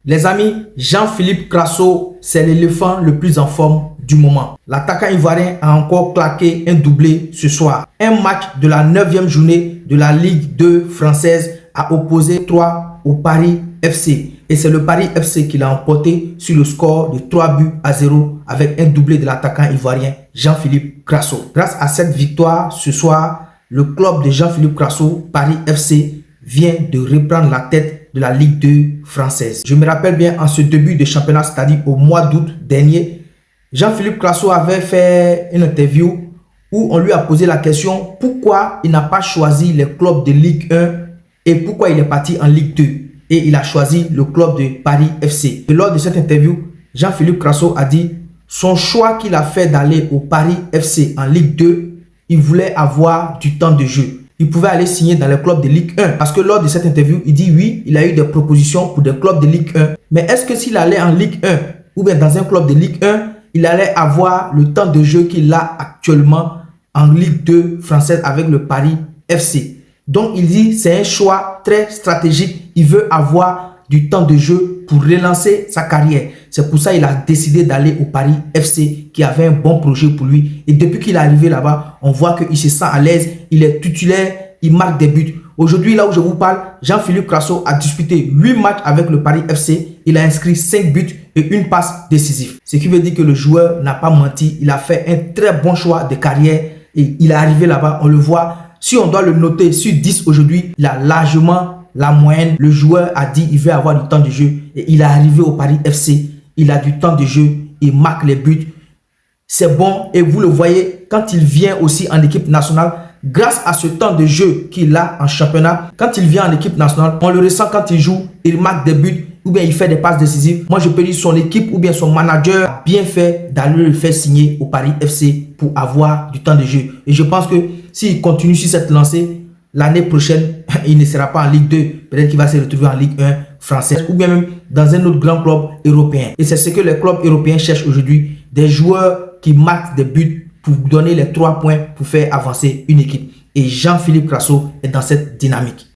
Les amis, Jean-Philippe Crasso, c'est l'éléphant le plus en forme du moment. L'attaquant ivoirien a encore claqué un doublé ce soir. Un match de la 9e journée de la Ligue 2 française a opposé 3 au Paris FC. Et c'est le Paris FC qui l'a emporté sur le score de 3-0 avec un doublé de l'attaquant ivoirien Jean-Philippe Crasso. Grâce à cette victoire ce soir, le club de Jean-Philippe Crasso, Paris FC, vient de reprendre la tête de la Ligue 2 française. Je me rappelle bien en ce début de championnat, c'est-à-dire au mois d'août dernier, Jean-Philippe Crasso avait fait une interview où on lui a posé la question pourquoi il n'a pas choisi les clubs de Ligue 1 et pourquoi il est parti en Ligue 2. Et il a choisi le club de Paris FC. Et lors de cette interview, Jean-Philippe Crasso a dit son choix qu'il a fait d'aller au Paris FC en Ligue 2, il voulait avoir du temps de jeu. Il pouvait aller signer dans les clubs de Ligue 1. Parce que lors de cette interview, il dit oui, il a eu des propositions pour des clubs de Ligue 1. Mais est-ce que s'il allait en Ligue 1 ou bien dans un club de Ligue 1, il allait avoir le temps de jeu qu'il a actuellement en Ligue 2 française avec le Paris FC? Donc, il dit c'est un choix très stratégique. Il veut avoir du temps de jeu pour relancer sa carrière. C'est pour ça qu'il a décidé d'aller au Paris FC qui avait un bon projet pour lui. Et depuis qu'il est arrivé là-bas, on voit qu'il se sent à l'aise. Il est titulaire, il marque des buts. Aujourd'hui, là où je vous parle, Jean-Philippe Crasso a disputé 8 matchs avec le Paris FC. Il a inscrit 5 buts et une passe décisive. Ce qui veut dire que le joueur n'a pas menti. Il a fait un très bon choix de carrière et il est arrivé là-bas. On le voit. Si on doit le noter sur 10 aujourd'hui, il a largement la moyenne. Le joueur a dit qu'il veut avoir du temps de jeu et il est arrivé au Paris FC. Il a du temps de jeu, il marque les buts. C'est bon et vous le voyez quand il vient aussi en équipe nationale. Grâce à ce temps de jeu qu'il a en championnat, quand il vient en équipe nationale, on le ressent quand il joue, il marque des buts ou bien il fait des passes décisives. Moi, je peux dire son équipe ou bien son manager a bien fait d'aller le faire signer au Paris FC pour avoir du temps de jeu. Et je pense que s'il continue sur cette lancée, l'année prochaine, il ne sera pas en Ligue 2. Peut-être qu'il va se retrouver en Ligue 1 française ou bien même dans un autre grand club européen. Et c'est ce que les clubs européens cherchent aujourd'hui. Des joueurs qui marquent des buts pour donner les 3 points pour faire avancer une équipe. Et Jean-Philippe Crasso est dans cette dynamique.